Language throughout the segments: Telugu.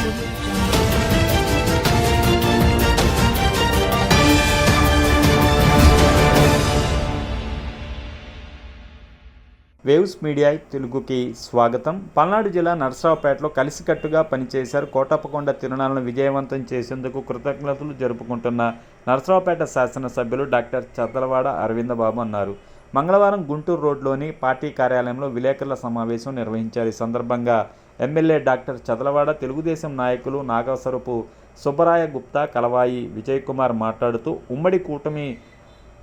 వేవ్స్ మీడియా తెలుగుకి స్వాగతం. పల్నాడు జిల్లా నర్సరావుపేటలో కలిసికట్టుగా పనిచేశారు. కోటప్పకొండ తిరునాళ్లను విజయవంతం చేసేందుకు కృతజ్ఞతలు జరుపుకుంటున్న నర్సరావుపేట శాసనసభ్యులు డాక్టర్ చదలవాడ అరవింద బాబు అన్నారు. మంగళవారం గుంటూరు రోడ్లోని పార్టీ కార్యాలయంలో విలేకరుల సమావేశం నిర్వహించారు. ఈ సందర్భంగా ఎమ్మెల్యే డాక్టర్ చదలవాడ, తెలుగుదేశం నాయకులు నాగసరపు సుబ్బరాయ గుప్తా, కలవాయి విజయ్ కుమార్ మాట్లాడుతూ ఉమ్మడి కూటమి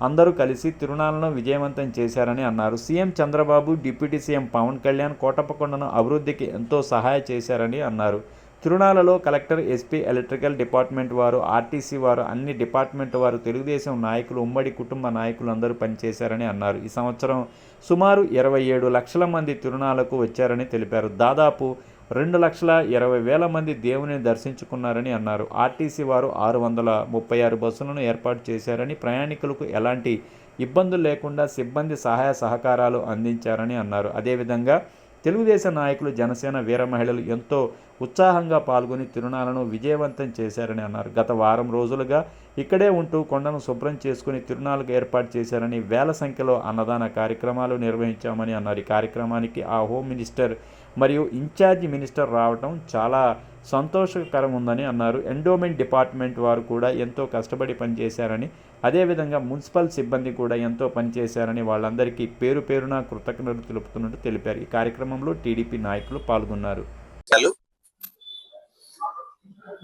అందరూ కలిసి తిరునాళ్లను విజయవంతం చేశారని అన్నారు. CM Chandrababu, deputy CM Pawan Kalyan కోటప్పకొండను అభివృద్ధికి ఎంతో సహాయం చేశారని అన్నారు. తిరునాళ్లలో కలెక్టర్, ఎస్పీ, ఎలక్ట్రికల్ డిపార్ట్మెంట్ వారు, ఆర్టీసీ వారు, అన్ని డిపార్ట్మెంట్ వారు, తెలుగుదేశం నాయకులు, ఉమ్మడి కుటుంబ నాయకులు అందరూ పనిచేశారని అన్నారు. ఈ సంవత్సరం సుమారు 27 లక్షల మంది తిరునాళ్లకు వచ్చారని తెలిపారు. దాదాపు 2,20,000 మంది దేవుని దర్శించుకున్నారని అన్నారు. ఆర్టీసీ వారు 636 బస్సులను ఏర్పాటు చేశారని, ప్రయాణికులకు ఎలాంటి ఇబ్బందులు లేకుండా సిబ్బంది సహాయ సహకారాలు అందించారని అన్నారు. అదేవిధంగా తెలుగుదేశం నాయకులు, జనసేన వీర మహిళలు ఎంతో ఉత్సాహంగా పాల్గొని తిరునాళ్లను విజయవంతం చేశారని అన్నారు. గత వారం రోజులుగా ఇక్కడే ఉంటూ కొండను శుభ్రం చేసుకుని తిరునాళ్లకు ఏర్పాటు చేశారని, వేల సంఖ్యలో అన్నదాన కార్యక్రమాలు నిర్వహించామని అన్నారు. ఈ కార్యక్రమానికి ఆ హోమ్ మినిస్టర్ మరియు ఇన్ఛార్జి మినిస్టర్ రావడం చాలా సంతోషకరం ఉందని అన్నారు. ఎండోమెంట్ డిపార్ట్మెంట్ వారు కూడా ఎంతో కష్టపడి పనిచేశారని, అదేవిధంగా మున్సిపల్ సిబ్బంది కూడా ఎంతో పనిచేశారని వాళ్ళందరికీ పేరు పేరున కృతజ్ఞతలు తెలుపుతున్నట్టు తెలిపారు. ఈ కార్యక్రమంలో టీడీపీ నాయకులు పాల్గొన్నారు.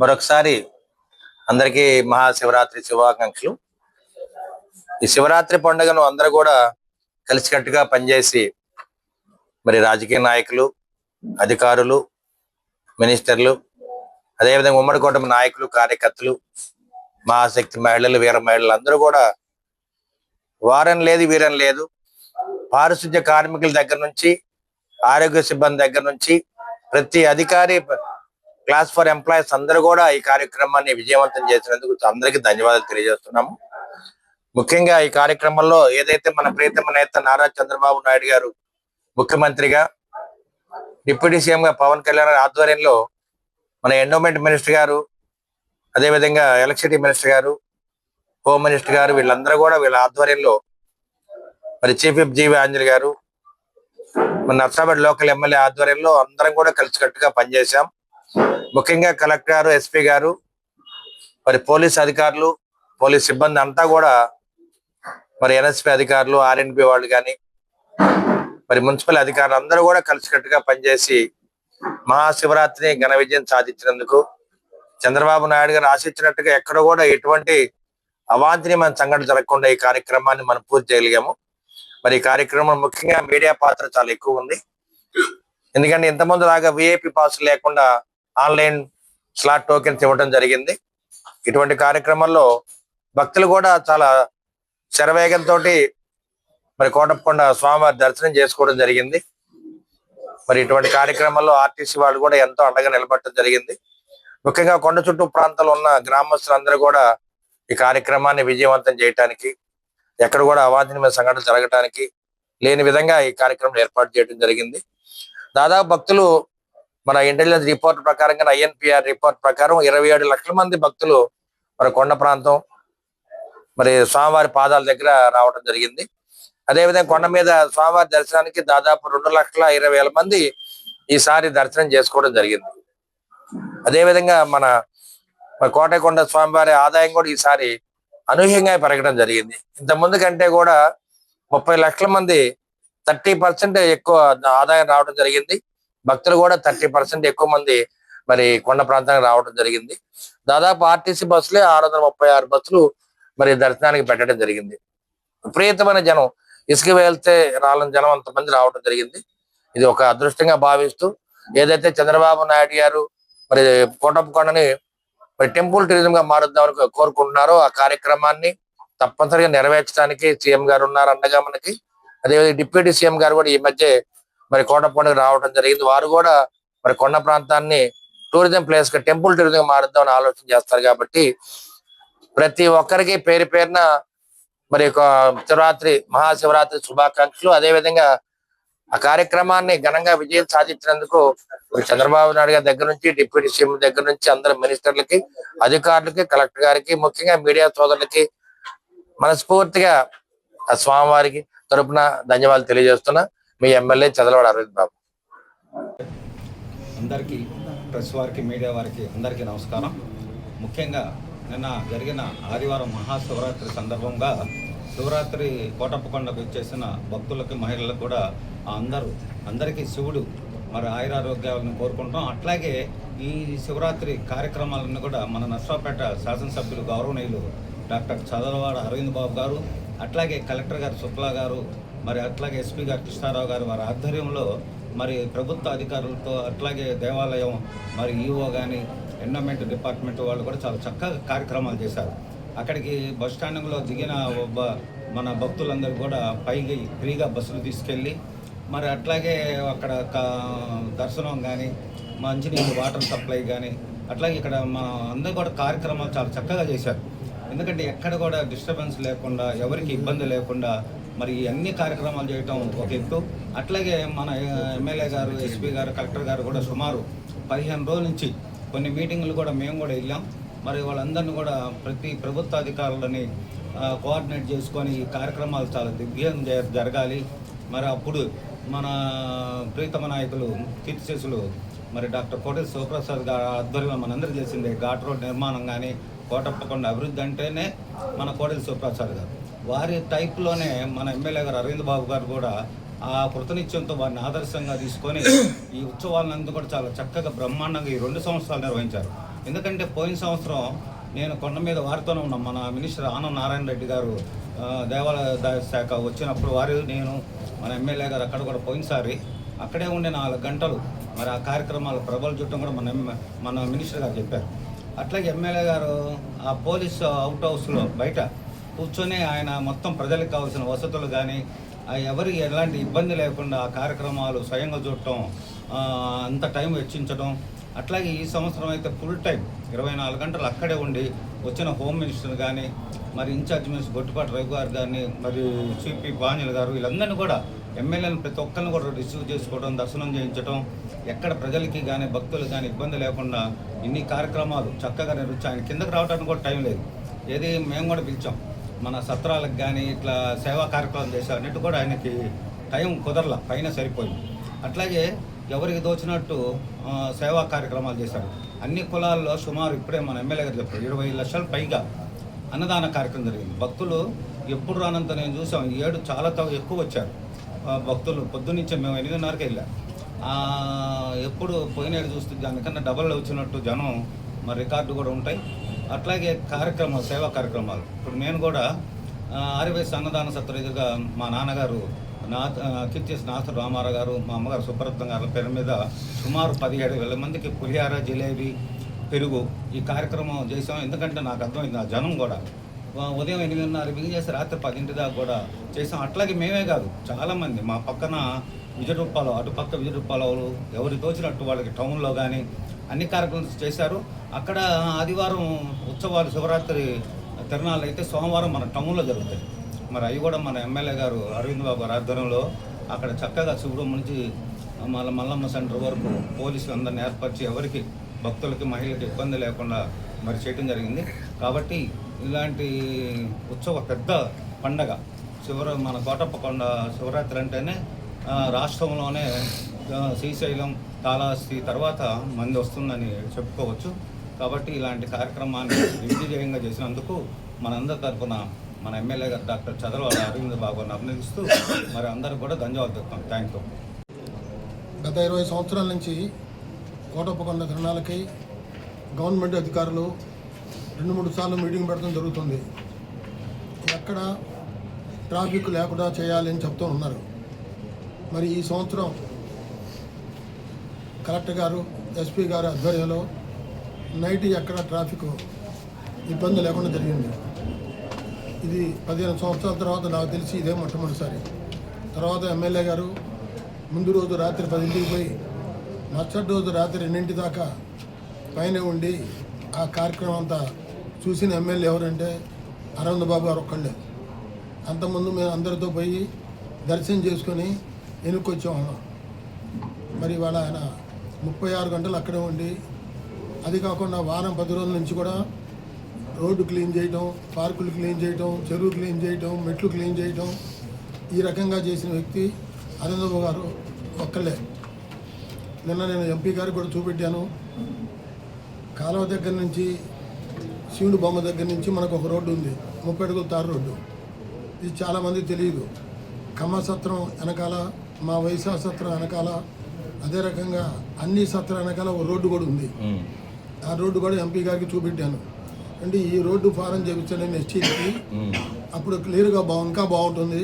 మరొకసారి అందరికీ మహాశివరాత్రి శుభాకాంక్షలు. ఈ శివరాత్రి పండుగను అందరూ కూడా కలిసికట్టుగా పనిచేసి మరి రాజకీయ నాయకులు, అధికారులు, మినిస్టర్లు, అదేవిధంగా ఉమ్మడి కూటమి నాయకులు, కార్యకర్తలు, మహాశక్తి మహిళలు, వీర మహిళలు అందరూ కూడా వారం లేదు వీరం లేదు పారిశుద్ధ్య కార్మికుల దగ్గర నుంచి, ఆరోగ్య సిబ్బంది దగ్గర నుంచి ప్రతి అధికారి, క్లాస్ 4 ఎంప్లాయీస్ అందరూ కూడా ఈ కార్యక్రమాన్ని విజయవంతం చేసినందుకు అందరికీ ధన్యవాదాలు తెలియజేస్తున్నాము. ముఖ్యంగా ఈ కార్యక్రమంలో ఏదైతే మన ప్రియతమ నేత నారా చంద్రబాబు నాయుడు గారు ముఖ్యమంత్రిగా, డిప్యూటీ సీఎంగా పవన్ కళ్యాణ్ ఆధ్వర్యంలో మన ఎండోమెంట్ మినిస్టర్ గారు, అదేవిధంగా ఎలక్ట్రిసిటీ మినిస్టర్ గారు, హోమ్ మినిస్టర్ గారు, వీళ్ళందరూ కూడా వీళ్ళ ఆధ్వర్యంలో మరి చీఫ్ విప్ జీవి ఆంజలి గారు, మన నర్సాపేట లోకల్ ఎమ్మెల్యే ఆధ్వర్యంలో అందరం కూడా కలిసికట్టుగా పనిచేశాం. ముఖ్యంగా కలెక్టర్ గారు, ఎస్పీ గారు, మరి పోలీస్ అధికారులు, పోలీస్ సిబ్బంది అంతా కూడా మరి ఎన్ఎస్పీ అధికారులు, ఆర్ఎన్బి వాళ్ళు కానీ మరి మున్సిపల్ అధికారులు అందరూ కూడా కలిసికట్టుగా పనిచేసి మహాశివరాత్రిని ఘన విజయం సాధించినందుకు, చంద్రబాబు నాయుడు గారు ఆశించినట్టుగా ఎక్కడ కూడా ఎటువంటి అవాంఛనీయమైన సంఘటన జరగకుండా ఈ కార్యక్రమాన్ని మనం పూర్తి చేయగలిగాము. మరి ఈ కార్యక్రమం ముఖ్యంగా మీడియా పాత్ర చాలా ఎక్కువ ఉంది. ఎందుకంటే ఇంతకుముందు లాగా విఐపి పాస్ లేకుండా ఆన్లైన్ స్లాట్ టోకెన్స్ ఇవ్వడం జరిగింది. ఇటువంటి కార్యక్రమంలో భక్తులు కూడా చాలా శరవేగంతో మరి కోటప్పకొండ స్వామివారి దర్శనం చేసుకోవడం జరిగింది. మరి ఇటువంటి కార్యక్రమంలో ఆర్టీసీ వాళ్ళు కూడా ఎంతో అండగా నిలబడటం జరిగింది. ముఖ్యంగా కొండ చుట్టూ ప్రాంతాల్లో ఉన్న గ్రామస్తులందరూ కూడా ఈ కార్యక్రమాన్ని విజయవంతం చేయడానికి, ఎక్కడ కూడా అవాంఛనీయమైన సంఘటనలు జరగడానికి లేని విధంగా ఈ కార్యక్రమం ఏర్పాటు చేయడం జరిగింది. దాదాపు భక్తులు మన ఇంటెలిజెన్స్ రిపోర్ట్ ప్రకారంగా, ఐఎన్పిఆర్ రిపోర్ట్ ప్రకారం 27 లక్షల మంది భక్తులు మరి కొండ ప్రాంతం మరి స్వామివారి పాదాల దగ్గర రావడం జరిగింది. అదేవిధంగా కొండ మీద స్వామివారి దర్శనానికి దాదాపు 2,20,000 మంది ఈసారి దర్శనం చేసుకోవడం జరిగింది. అదేవిధంగా మన కోటకొండ స్వామివారి ఆదాయం కూడా ఈసారి అనూహ్యంగా పెరగడం జరిగింది. ఇంత ముందు కంటే కూడా 30 లక్షల మంది 30% ఎక్కువ ఆదాయం రావడం జరిగింది. భక్తులు కూడా 30% ఎక్కువ మంది మరి కొండ ప్రాంతానికి రావడం జరిగింది. దాదాపు ఆర్టీసీ బస్సులే 636 బస్సులు మరి దర్శనానికి పెట్టడం జరిగింది. విపరీతమైన జనం, ఇసుక వెళ్తే రాలని జనం అంతమంది రావడం జరిగింది. ఇది ఒక అదృష్టంగా భావిస్తూ ఏదైతే చంద్రబాబు నాయుడు గారు మరి కోటప్పకొండని మరి టెంపుల్ టూరిజం గా మారుద్దామని కోరుకుంటున్నారో ఆ కార్యక్రమాన్ని తప్పనిసరిగా నెరవేర్చడానికి సీఎం గారు ఉన్నారు అండగా మనకి. అదేవిధంగా డిప్యూటీ సీఎం గారు కూడా ఈ మధ్య మరి కోటప్పకొండకు రావడం జరిగింది. వారు కూడా మరి కొండ ప్రాంతాన్ని టూరిజం ప్లేస్ గా, టెంపుల్ టూరిజం గా మారుద్దామని ఆలోచన చేస్తారు. కాబట్టి ప్రతి ఒక్కరికి పేరు పేరున మరి శివరాత్రి, మహాశివరాత్రి శుభాకాంక్షలు. అదేవిధంగా ఆ కార్యక్రమాన్ని ఘనంగా విజయం సాధించినందుకు చంద్రబాబు నాయుడు గారి దగ్గర నుంచి డిప్యూటీ సీఎం దగ్గర నుంచి అందరు మినిస్టర్లకి, అధికారులకి, కలెక్టర్ గారికి, ముఖ్యంగా మీడియా సోదరులకి మనస్ఫూర్తిగా ఆ స్వామివారికి తరపున ధన్యవాదాలు తెలియజేస్తున్నా. మీ ఎమ్మెల్యే చదలవాడ అరవింద్ బాబు. అందరికీ, ప్రెస్ వారికి, మీడియా వారికి అందరికీ నమస్కారం. ముఖ్యంగా నిన్న జరిగిన ఆదివారం మహాశివరాత్రి సందర్భంగా శివరాత్రి కోటప్పకొండకు ఇచ్చేసిన భక్తులకి, మహిళలకు కూడా అందరికీ శివుడు మరి ఆయురారోగ్యాలను కోరుకుంటాం. అట్లాగే ఈ శివరాత్రి కార్యక్రమాలను కూడా మన నర్సరావుపేట శాసనసభ్యులు గౌరవనీయులు డాక్టర్ చదలవాడ అరవింద్ బాబు గారు, అట్లాగే కలెక్టర్ గారు శుక్లా గారు, మరి అట్లాగే ఎస్పీ గారు కృష్ణారావు గారు వారి ఆధ్వర్యంలో మరి ప్రభుత్వ అధికారులతో, అట్లాగే దేవాలయం మరి ఈఓ కానీ ఎన్విరాన్మెంట్ డిపార్ట్మెంట్ వాళ్ళు కూడా చాలా చక్కగా కార్యక్రమాలు చేశారు. అక్కడికి బస్ స్టాండింగ్లో దిగిన మన భక్తులందరూ కూడా పైకి ఫ్రీగా బస్సులు తీసుకెళ్ళి మరి అట్లాగే అక్కడ దర్శనం కానీ, మంచినీళ్ళు వాటర్ సప్లై కానీ, అట్లాగే ఇక్కడ మన అందరూ కూడా కార్యక్రమాలు చాలా చక్కగా చేశారు. ఎందుకంటే ఎక్కడ కూడా డిస్టర్బెన్స్ లేకుండా, ఎవరికి ఇబ్బంది లేకుండా మరి అన్ని కార్యక్రమాలు చేయటం ఒక ఎత్తు. అట్లాగే మన ఎమ్మెల్యే గారు, ఎస్పీ గారు, కలెక్టర్ గారు కూడా సుమారు 15 రోజుల నుంచి కొన్ని మీటింగులు కూడా మేము కూడా వెళ్ళాం. మరి వాళ్ళందరినీ కూడా ప్రతి ప్రభుత్వ అధికారులని కోఆర్డినేట్ చేసుకొని ఈ కార్యక్రమాలు చాలా దిగ్విజయంగా జరగాలి. మరి అప్పుడు మన ప్రీతమ నాయకులు, కీర్తిశేషులు మరి డాక్టర్ కోటేశ్వర శివప్రసాద్ గారి ఆధ్వర్యంలో మనందరికీ తెలిసిందే ఘాట్ రోడ్ నిర్మాణం కానీ, కోటప్పకొండ అభివృద్ధి అంటేనే మన కోటేశ్వర శివప్రసాద్ గారు. వారి టైప్లోనే మన ఎమ్మెల్యే గారు అరవింద్ బాబు గారు కూడా ఆ కృతనిశ్చయంతో వారిని ఆదర్శంగా తీసుకొని ఈ ఉత్సవాలంతా కూడా చాలా చక్కగా బ్రహ్మాండంగా ఈ 2 సంవత్సరాలు నిర్వహించారు. ఎందుకంటే పోయిన సంవత్సరం నేను కొండ మీద వారితోనే ఉన్నాం. మన మినిస్టర్ ఆనం నారాయణ రెడ్డి గారు దేవాలయ శాఖ వచ్చినప్పుడు నేను మన ఎమ్మెల్యే గారు అక్కడ కూడా పోయినసారి అక్కడే ఉండే 4 గంటలు మరి ఆ కార్యక్రమాలు ప్రభల చుట్టం కూడా మన మినిస్టర్ గారు చెప్పారు. అట్లాగే ఎమ్మెల్యే గారు ఆ పోలీస్ అవుట్ హౌస్లో బయట కూర్చొని ఆయన మొత్తం ప్రజలకు కావాల్సిన వసతులు కానీ, ఎవరికి ఎలాంటి ఇబ్బంది లేకుండా ఆ కార్యక్రమాలు స్వయంగా చూడటం, అంత టైం వెచ్చించడం. అట్లాగే ఈ సంవత్సరం అయితే ఫుల్ టైం 24 గంటలు అక్కడే ఉండి వచ్చిన హోమ్ మినిస్టర్ కానీ, మరి ఇన్ఛార్జ్ మినిస్టర్ గొట్టిపాటి రఘు గారు కానీ, మరి సిపి బాంజల్ గారు, వీళ్ళందరినీ కూడా ఎమ్మెల్యేలను ప్రతి ఒక్కరిని కూడా రిసీవ్ చేసుకోవడం, దర్శనం చేయించడం, ఎక్కడ ప్రజలకి కానీ భక్తులు కానీ ఇబ్బంది లేకుండా ఇన్ని కార్యక్రమాలు చక్కగా నిర్వహించి ఆయన కిందకు రావడానికి కూడా టైం లేదు. ఏది మేము కూడా పిలిచాం మన సత్రాలకు కానీ ఇట్లా సేవా కార్యక్రమాలు చేశారు. అన్నిటి కూడా ఆయనకి టైం కుదరలా, పైన సరిపోయింది. అట్లాగే ఎవరికి దోచినట్టు సేవా కార్యక్రమాలు చేశారు. అన్ని కులాల్లో సుమారు ఇప్పుడే మన ఎమ్మెల్యే గారు చెప్పారు 20 లక్షల పైగా అన్నదాన కార్యక్రమం జరిగింది. భక్తులు ఎప్పుడు రానంత నేను చూసాం. ఈ ఏడు చాలా ఎక్కువ వచ్చారు భక్తులు. పొద్దున్నుంచే మేము 8:30కి వెళ్ళాం. ఎప్పుడు పోయినేడు చూస్తే దానికన్నా డబల్ వచ్చినట్టు జనం మరి రికార్డు కూడా ఉంటాయి. అట్లాగే కార్యక్రమాలు, సేవా కార్యక్రమాలు. ఇప్పుడు నేను కూడా ఆర్యవైశ్య అన్నదాన సత్రం ఎదురుగా మా నాన్నగారు కీర్తిశేషు నాథుడు రామారావు గారు, మా అమ్మగారు సుబ్బరత్నం గారి పేరు మీద సుమారు 17,000 మందికి పులిహార, జిలేబీ, పెరుగు ఈ కార్యక్రమం చేసాం. ఎందుకంటే నాకు అర్థమైంది ఆ జనం కూడా ఉదయం 8:30 బిగిన్ చేసి రాత్రి 10 దాకా కూడా చేసాం. అట్లాగే మేమే కాదు, చాలామంది మా పక్కన విజయరూపాలు, అటుపక్క విజయరూపాలు ఎవరి తోచినట్టు వాళ్ళకి టౌన్లో కానీ అన్ని కార్యక్రమాలు చేశారు. అక్కడ ఆదివారం ఉత్సవాలు, శివరాత్రి తిరణాలు అయితే సోమవారం మన టౌన్లో జరుగుతాయి. మరి అవి కూడా మన ఎమ్మెల్యే గారు అరవింద్ బాబు గారి ఆధ్వర్యంలో అక్కడ చక్కగా శివరం నుంచి మల్లమ్మ సెంటర్ వరకు పోలీసులు అందరిని ఏర్పరిచి ఎవరికి భక్తులకి, మహిళలకి ఇబ్బంది లేకుండా మరి చేయడం జరిగింది. కాబట్టి ఇలాంటి ఉత్సవ పెద్ద పండగ మన కోటప్పకొండ శివరాత్రి అంటేనే రాష్ట్రంలోనే శ్రీశైలం, కాళహస్తి తర్వాత మంది వస్తుందని చెప్పుకోవచ్చు. కాబట్టి ఇలాంటి కార్యక్రమాన్ని దిగ్విజయంగా చేసినందుకు మనందరి తరఫున మన ఎమ్మెల్యే గారు డాక్టర్ చదలవాడ అరవింద్ బాబు గారిని అభినందిస్తూ మరి అందరికి కూడా ధన్యవాదాలు చెప్తాం. Thank you. గత 20 సంవత్సరాల నుంచి కోటప్పకొండ తిరణాలకి గవర్నమెంట్ అధికారులు 2-3 సార్లు మీటింగ్ పెట్టడం జరుగుతుంది. ఎక్కడ ట్రాఫిక్ లేకుండా చేయాలి అని చెప్తూ ఉన్నారు. మరి ఈ సంవత్సరం కలెక్టర్ గారు, ఎస్పీ గారు ఆధ్వర్యంలో నైట్ ఎక్కడ ట్రాఫిక్ ఇబ్బంది లేకుండా జరిగింది. ఇది 15 సంవత్సరాల తర్వాత నాకు తెలిసి ఇదే మొట్టమొదటిసారి. తర్వాత ఎమ్మెల్యే గారు ముందు రోజు రాత్రి 10కి పోయి మరుసటి రోజు రాత్రి 2 దాకా పైన ఉండి ఆ కార్యక్రమం అంతా చూసిన ఎమ్మెల్యే ఎవరంటే అరవింద్ బాబు గారు ఒక్కళ్ళే. అంతకుముందు మేము అందరితో పోయి దర్శనం చేసుకొని ఎన్నుకొచ్చేవాళ్ళం. మరి ఇవాళ ఆయన 36 గంటలు అక్కడే ఉండి, అది కాకుండా వారం 10 రోజుల నుంచి కూడా రోడ్డు క్లీన్ చేయటం, పార్కులు క్లీన్ చేయటం, చెరువు క్లీన్ చేయటం, మెట్లు క్లీన్ చేయటం, ఈ రకంగా చేసిన వ్యక్తి అనంతబాబు గారు ఒక్కలే. నిన్న నేను ఎంపీ గారికి కూడా చూపెట్టాను. కాలువ దగ్గర నుంచి శివుడు బొమ్మ దగ్గర నుంచి మనకు ఒక రోడ్డు ఉంది, 30 అడుగుల తారు రోడ్డు. ఇది చాలామంది తెలియదు. కమ్మ సత్రం వెనకాల, మా వైశా సత్రం వెనకాల, అదే రకంగా అన్ని సత్రం వెనకాల ఒక రోడ్డు కూడా ఉంది. ఆ రోడ్డు కూడా ఎంపీ గారికి చూపెట్టాను. అంటే ఈ రోడ్డు ఫారం చేయించండి ఎస్టీకి, అప్పుడు క్లియర్గా ఇంకా బాగుంటుంది,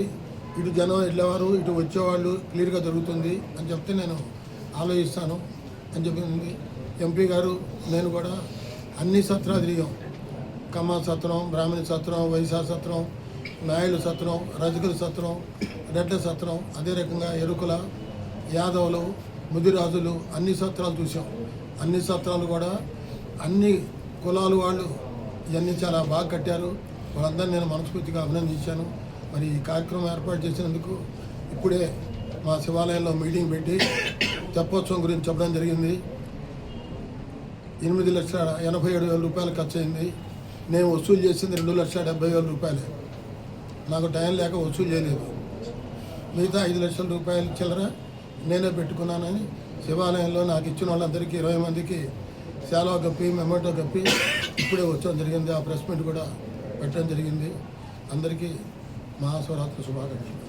ఇటు జనం వెళ్ళేవారు ఇటు వచ్చేవాళ్ళు క్లియర్గా జరుగుతుంది అని చెప్తే నేను ఆలోచిస్తాను అని చెప్పింది ఎంపీ గారు. నేను కూడా అన్ని సత్రాలు తిరిగాం. కమ్మ సత్రం, బ్రాహ్మణ సత్రం, వైశా సత్రం, నాయుడు సత్రం, రజకుల సత్రం, రెడ్ల సత్రం, అదే రకంగా ఎరుకుల, యాదవులు, ముదిరాజులు, అన్ని సత్రాలు చూసాం. అన్ని సత్రాలు కూడా అన్ని కులాలు వాళ్ళు ఇవన్నీ చాలా బాగా కట్టారు. వాళ్ళందరినీ నేను మనస్ఫూర్తిగా అభినందించాను. మరి ఈ కార్యక్రమం ఏర్పాటు చేసినందుకు ఇప్పుడే మా శివాలయంలో మీటింగ్ పెట్టి తెప్పోత్సవం గురించి చెప్పడం జరిగింది. 8,87,000 రూపాయలు ఖర్చు అయింది. నేను వసూలు చేసింది 2,70,000 రూపాయలే. నాకు టైం లేక వసూలు చేయలేదు. మిగతా 5 లక్షల రూపాయలు చిల్లర నేనే పెట్టుకున్నానని శివాలయంలో నాకు ఇచ్చిన వాళ్ళందరికీ 20 మందికి శాలువా కప్పి, మెమోటో కప్పి ఇప్పుడే వచ్చడం జరిగింది. ఆ ప్రెస్ మీట్ కూడా పెట్టడం జరిగింది. అందరికీ మహాశివరాత్రి శుభాకాంక్షలు.